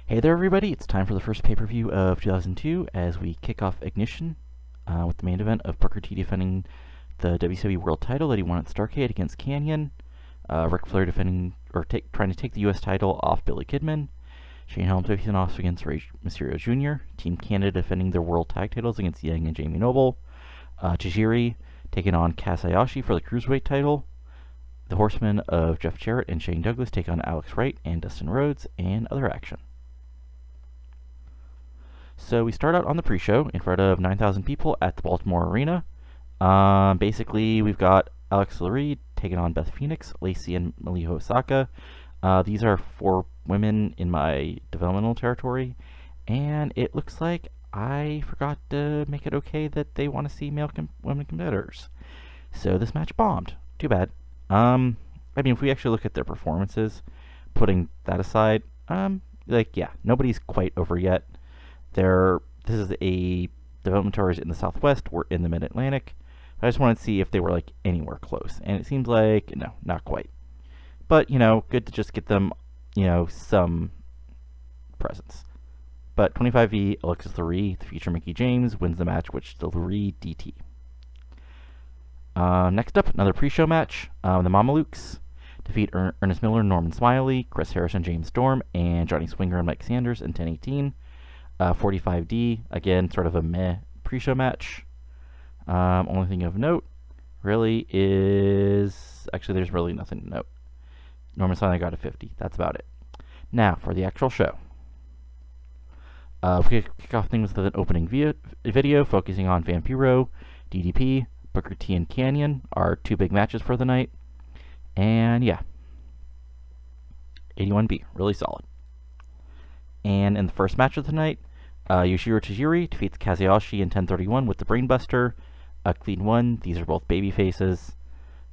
Hey there, everybody! It's time for the first pay-per-view of 2002 as we kick off Ignition with the main event of Booker T defending the WCW World Title that he won at Starrcade against Kanyon. Ric Flair defending trying to take the U.S. title off Billy Kidman. Shane Helms facing off against Mysterio Jr. Team Canada defending their World Tag Titles against Yang and Jamie Knoble. Tajiri taking on Kaz Hayashi for the Cruiserweight title. The Horsemen of Jeff Jarrett and Shane Douglas take on Alex Wright and Dustin Rhodes, and other action. So we start out on the pre-show in front of 9,000 people at the Baltimore Arena. Basically, we've got Alex Laurer taking on Beth Phoenix, Lacey, and Miho Osaka. These are 4 women in my developmental territory, and it looks like I forgot to make it okay that they want to see women competitors. So this match bombed. Too bad. I mean, if we actually look at their performances, putting that aside, nobody's quite over yet. This is a development tours in the Southwest. We're in the Mid-Atlantic. I just wanted to see if they were anywhere close, and it seems like no, not quite. But good to just get them some presence. But 25V Alexis Laurer, the future Mickie James, wins the match, which is the Laurer DT. Next up, another pre-show match. The Mamalukes defeat Ernest Miller, Norman Smiley, Chris Harrison, James Storm, and Johnny Swinger and Mike Sanders in 10-18. 45D, again, sort of a meh pre-show match. Only thing of note, really, is... Actually, there's really nothing to note. Norman Smiley got a 50. That's about it. Now, for the actual show. We kick off things with an opening video focusing on Vampiro, DDP, Booker T, and Kanyon, our 2 big matches for the night. And, yeah. 81B, really solid. And in the first match of the night, Yoshiro Tajiri defeats Kaz Hayashi in 10:31 with the Brainbuster. A clean one. These are both baby faces.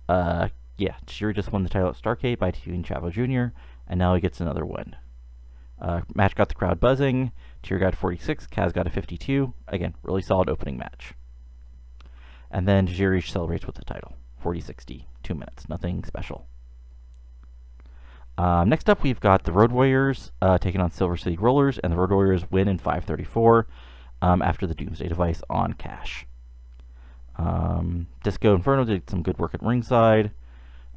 Tajiri just won the title at Starrcade by defeating Chavo Jr., and now he gets another win. Match got the crowd buzzing. Tajiri got 46, Kaz got a 52. Again, really solid opening match. And then Tajiri celebrates with the title. 40-60, 2 minutes. Nothing special. Next up, we've got the Road Warriors taking on Silver City Rollers, and the Road Warriors win in 5:34 after the Doomsday Device on Cash. Disco Inferno did some good work at ringside.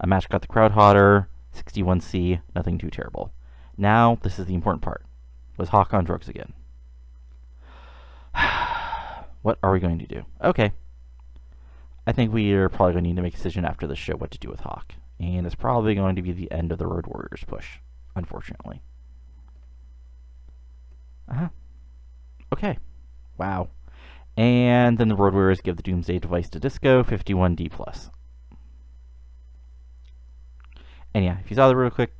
A match got the crowd hotter. 61C, nothing too terrible. Now, this is the important part. Was Hawk on drugs again? What are we going to do? Okay. I think we are probably going to need to make a decision after this show what to do with Hawk. And it's probably going to be the end of the Road Warriors push, unfortunately. Okay. Wow. And then the Road Warriors give the Doomsday Device to Disco, 51D+. And yeah, if you saw that real quick,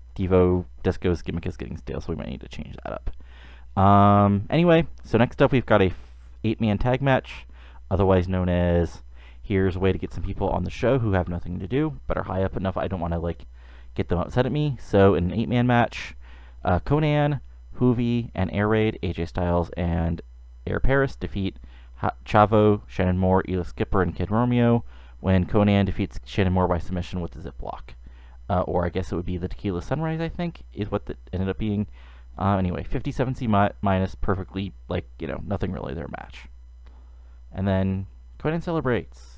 Disco's gimmick is getting stale, so we might need to change that up. Anyway, so next up we've got a 8-man tag match, otherwise known as... Here's a way to get some people on the show who have nothing to do, but are high up enough I don't want to, get them upset at me. So, in an 8-man match, Konnan, Hoovy, and Air Raid, AJ Styles, and Air Paris defeat Chavo, Shannon Moore, Ela Skipper, and Kid Romeo, when Konnan defeats Shannon Moore by submission with the zip lock. Or I guess it would be the Tequila Sunrise, I think, is what that ended up being. Anyway, 57C minus, perfectly, nothing really their match. And then Konnan celebrates.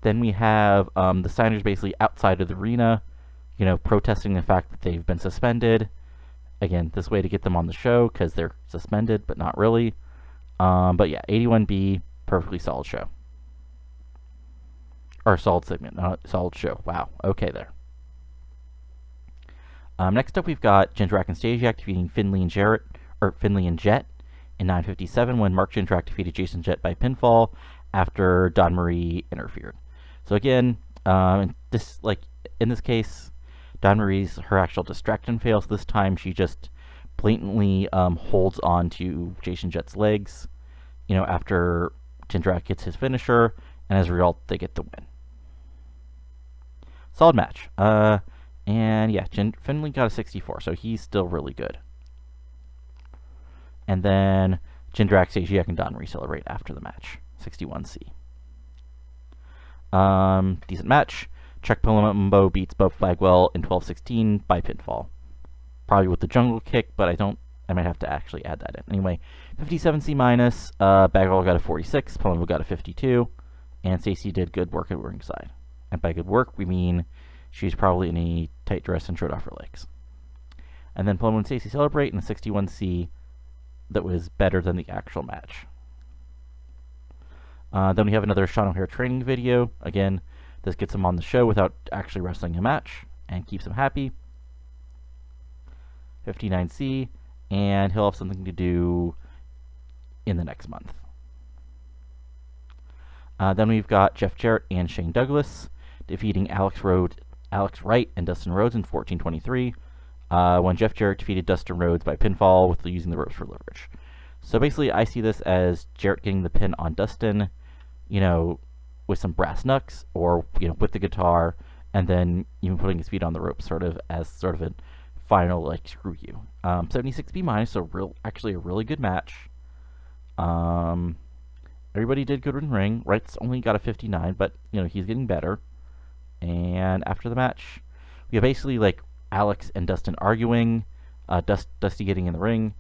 Then we have the signers basically outside of the arena, protesting the fact that they've been suspended. Again, this way to get them on the show because they're suspended, but not really. But yeah, 81B, perfectly solid show. Or solid segment, not solid show. Wow, okay there. Next up, we've got Jindrak and Statsiak defeating Finley and Jett in 9:57 when Mark Jindrak defeated Jason Jett by pinfall after Dawn Marie interfered. So again, in this case, Dawn Marie's her actual distraction fails. This time she just blatantly holds on to Jason Jett's legs, after Jindrak gets his finisher, and as a result, they get the win. Solid match. And yeah, Finley got a 64, so he's still really good. And then Jindrak, Statsiak, and Dawn Marie celebrate after the match. 61C. Decent match. Chuck Paulumbo beats Bagwell in 12-16 by pinfall. probably with the jungle kick, but I might have to actually add that in. Anyway, 57 C minus, Bagwell got a 46, Paulumbo got a 52, and Stacy did good work at ringside. And by good work, we mean she's probably in a tight dress and showed off her legs. And then Paulumbo and Stacy celebrate in a 61C that was better than the actual match. Then we have another Shawn O'Haire training video. Again, this gets him on the show without actually wrestling a match and keeps him happy. 59C, and he'll have something to do in the next month. Then we've got Jeff Jarrett and Shane Douglas defeating Alex Wright and Dustin Rhodes in 1423. When Jeff Jarrett defeated Dustin Rhodes by pinfall with using the ropes for leverage. So basically, I see this as Jarrett getting the pin on Dustin, with some brass knucks, or with the guitar, and then even putting his feet on the ropes, sort of as a final screw you. 76B minus, so actually a really good match. Everybody did good in ring. Wright's only got a 59, but he's getting better. And after the match, we have basically Alex and Dustin arguing, Dusty getting in the ring,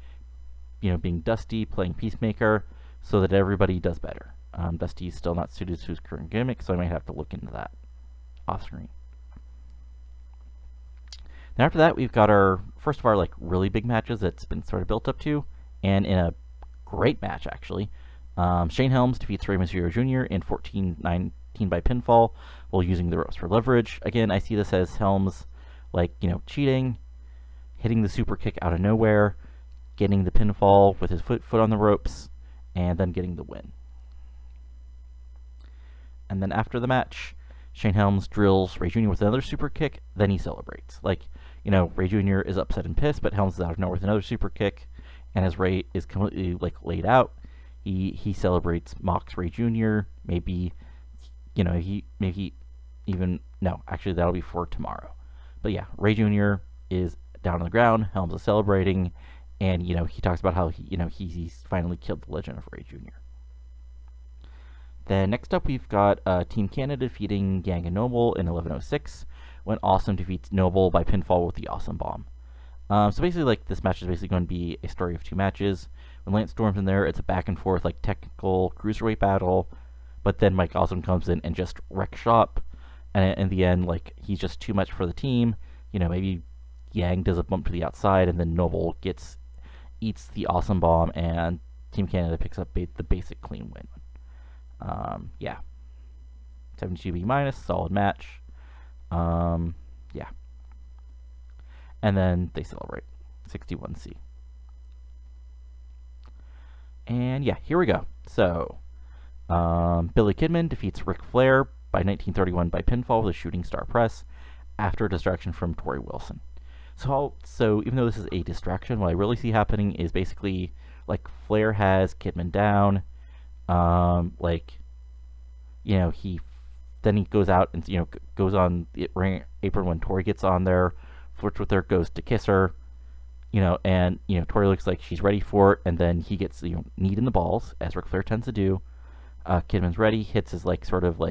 being Dusty, playing Peacemaker, so that everybody does better. Dusty's still not suited to his current gimmick, so I might have to look into that off screen. Then after that, we've got our first of our really big matches that's been sort of built up to, and in a great match actually. Shane Helms defeats Rey Mysterio Jr. in 14-19 by pinfall while using the ropes for leverage. Again, I see this as Helms cheating, hitting the super kick out of nowhere, getting the pinfall with his foot on the ropes, and then getting the win. And then after the match, Shane Helms drills Rey Jr. with another super kick, then he celebrates. Rey Jr. is upset and pissed, but Helms is out of nowhere with another super kick, and as Rey is completely laid out, he celebrates, mocks Rey Jr. Maybe even no, actually that'll be for tomorrow. But yeah, Rey Jr. is down on the ground, Helms is celebrating, and he talks about how he's finally killed the legend of Rey Jr. Then next up we've got Team Canada defeating Yang and Knoble in 11:06 when Awesome defeats Knoble by pinfall with the Awesome Bomb. So basically this match is basically going to be a story of two matches. When Lance Storm's in there, it's a back and forth technical cruiserweight battle, but then Mike Awesome comes in and just wrecks shop, and in the end he's just too much for the team. Maybe Yang does a bump to the outside, and then Knoble eats the Awesome Bomb, and Team Canada picks up the basic clean win. Yeah. 72B minus, solid match. Yeah. And then they celebrate. 61C. And yeah, here we go. So, Billy Kidman defeats Ric Flair by 1931 by pinfall with a shooting star press after a distraction from Torrie Wilson. So even though this is a distraction, what I really see happening is basically Flair has Kidman down. Then he goes out and goes on the ring apron when Torrie gets on there, flirts with her, goes to kiss her, and Torrie looks like she's ready for it, and then he gets kneed in the balls as Ric Flair tends to do. Kidman's ready, hits his sort of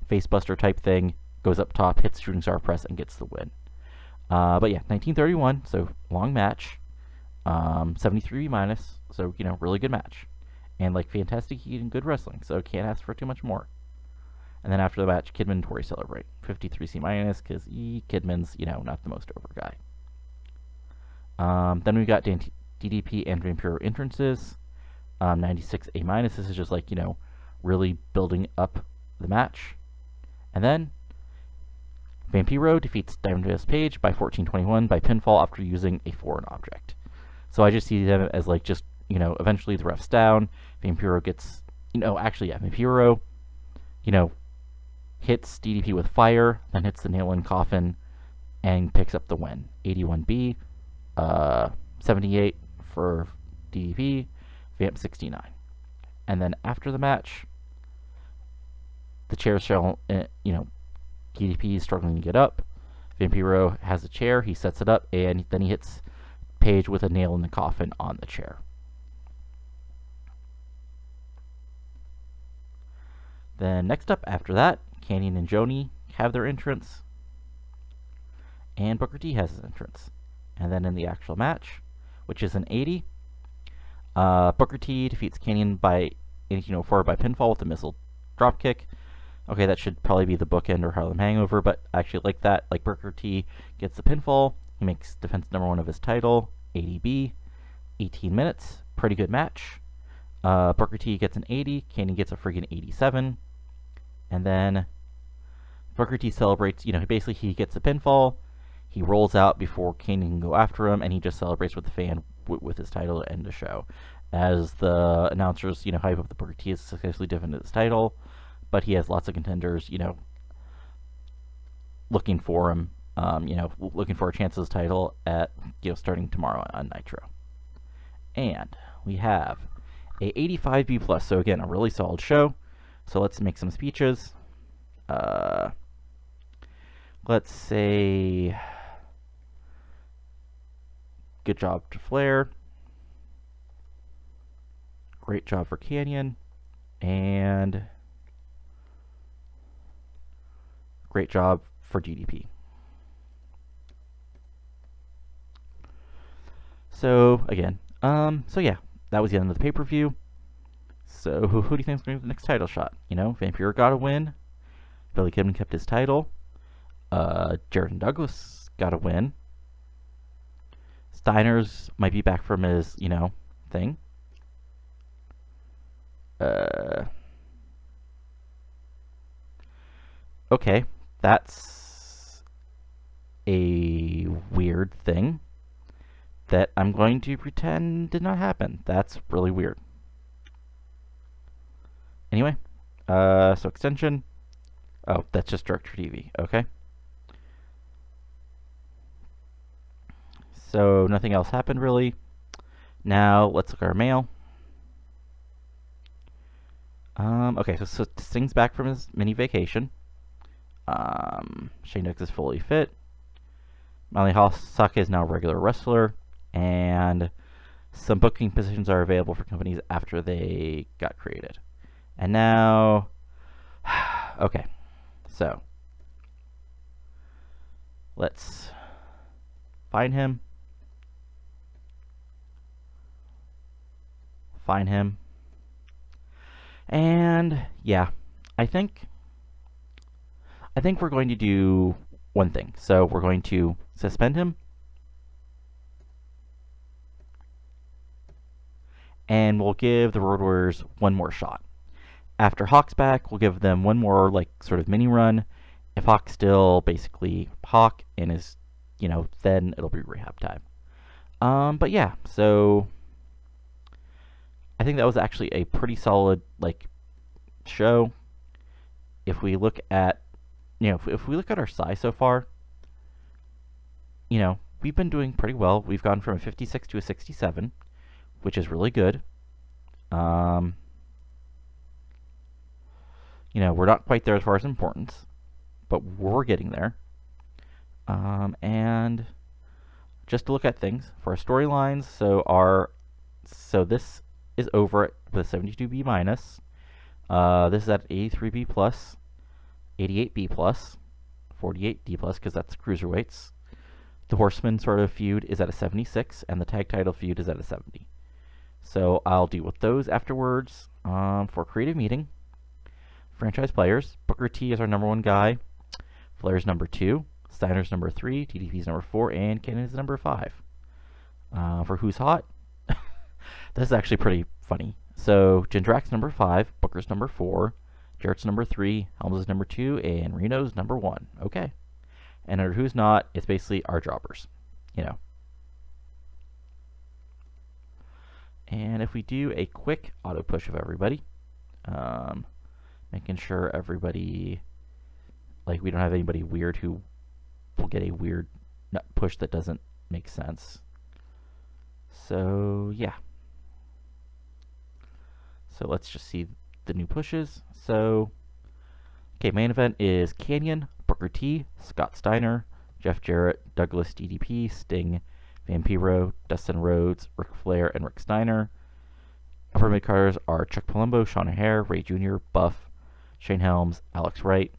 face buster type thing, goes up top, hits shooting star press, and gets the win. But yeah, 1931, so long match, 73 minus, so really good match. And fantastic heat and good wrestling, so can't ask for too much more. And then after the match, Kidman and Torrie celebrate. 53C minus, because Kidman's, not the most over guy. Then we got DDP and Vampiro entrances. 96A minus, this is just really building up the match. And then Vampiro defeats Diamond Dallas Page by 14-21 by pinfall after using a foreign object. So I just see them as eventually the ref's down. Vampiro gets, Vampiro, hits DDP with fire, then hits the nail-in coffin, and picks up the win. 81B, 78 for DDP, Vamp 69. And then after the match, the chair shell, DDP is struggling to get up. Vampiro has a chair, he sets it up, and then he hits Page with a nail in the coffin on the chair. Then next up after that, Kanyon and Joanie have their entrance, and Booker T has his entrance. And then in the actual match, which is an 80, Booker T defeats Kanyon by 1804 by pinfall with a missile dropkick. Okay, that should probably be the bookend or Harlem Hangover, but I actually like that. Like, Booker T gets the pinfall. He makes defense number 1 of his title, 80B, 18 minutes. Pretty good match. Booker T gets an 80. Kanyon gets a friggin' 87. And then Booker T celebrates. Basically he gets the pinfall. He rolls out before Kanyon can go after him, and he just celebrates with the fan with his title to end the show. As the announcers, hype up the Booker T has successfully defended his title, but he has lots of contenders, looking for him, looking for a chance at his title at, starting tomorrow on Nitro. And we have a 85B+, so again, a really solid show. So let's make some speeches. Let's say, good job to Flair. Great job for Kanyon. And great job for DDP. So, again, so yeah, that was the end of the pay-per-view. So, who do you think is going to be the next title shot? Vampiro got a win. Billy Kidman kept his title. Jarrett and Douglas got a win. Steiner's might be back from his, thing. Okay, that's a weird thing that I'm going to pretend did not happen. That's really weird. Anyway, so extension. Oh, that's just Director TV. Okay. So nothing else happened really. Now let's look at our mail. Okay, so Sting's back from his mini vacation. Shane Dix is fully fit. Miley Hasaka is now a regular wrestler, and some booking positions are available for companies after they got created. And now, okay, so let's find him. And yeah, I think we're going to do one thing. So we're going to suspend him, and we'll give the Road Warriors one more shot. After Hawk's back, we'll give them one more sort of mini run. If Hawk's still basically Hawk and is, then it'll be rehab time. But yeah, so I think that was actually a pretty solid show. If we look at if we look at our size so far, we've been doing pretty well. We've gone from a 56 to a 67, which is really good. We're not quite there as far as importance, but we're getting there. And just to look at things for our storylines, so this is over with a 72B minus. This is at 83B plus, 88B plus, 48D plus, because that's cruiserweights. The Horseman sort of feud is at a 76, and the tag title feud is at a 70. So I'll deal with those afterwards. For creative meeting, franchise players, Booker T is our number 1 guy, Flair's number 2, Steiner's number 3, TDP's number 4, and Cannon's number 5. For who's hot, this is actually pretty funny. So Jindrak's number 5, Booker's number 4, Jarrett's number 3, Helms is number 2, and Reno's number 1. Okay. And under who's not, it's basically our jobbers. And if we do a quick auto push of everybody, making sure everybody, we don't have anybody weird who will get a weird push that doesn't make sense. So, yeah. So let's just see the new pushes. So, okay, main event is Kanyon, Booker T, Scott Steiner, Jeff Jarrett, Douglas DDP, Sting, Vampiro, Dustin Rhodes, Ric Flair, and Rick Steiner. Upper mid-carders are Chuck Paulumbo, Shawn O'Hare, Ray Jr., Buff, Shane Helms, Alex Wright,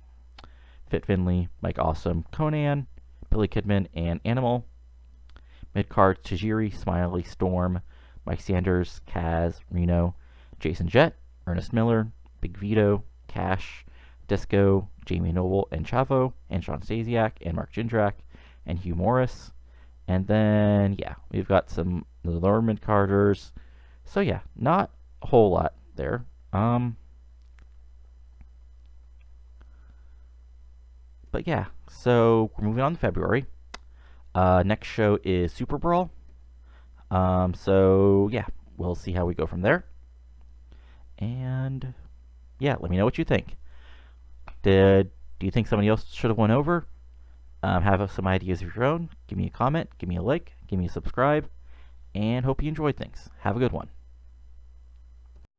Fit Finley, Mike Awesome, Conan, Billy Kidman, and Animal. Mid-card, Tajiri, Smiley, Storm, Mike Sanders, Kaz, Reno, Jason Jett, Ernest Miller, Big Vito, Cash, Disco, Jamie Knoble, and Chavo, and Shawn Statsiak, and Mark Jindrak, and Hugh Morris. And then, yeah, we've got some the lower mid-carders. So, yeah, not a whole lot there. But, yeah, so we're moving on to February. Next show is Super Brawl. So, yeah, we'll see how we go from there. And, yeah, let me know what you think. Do you think somebody else should have won over? Have some ideas of your own? Give me a comment, give me a like, give me a subscribe, and hope you enjoyed things. Have a good one.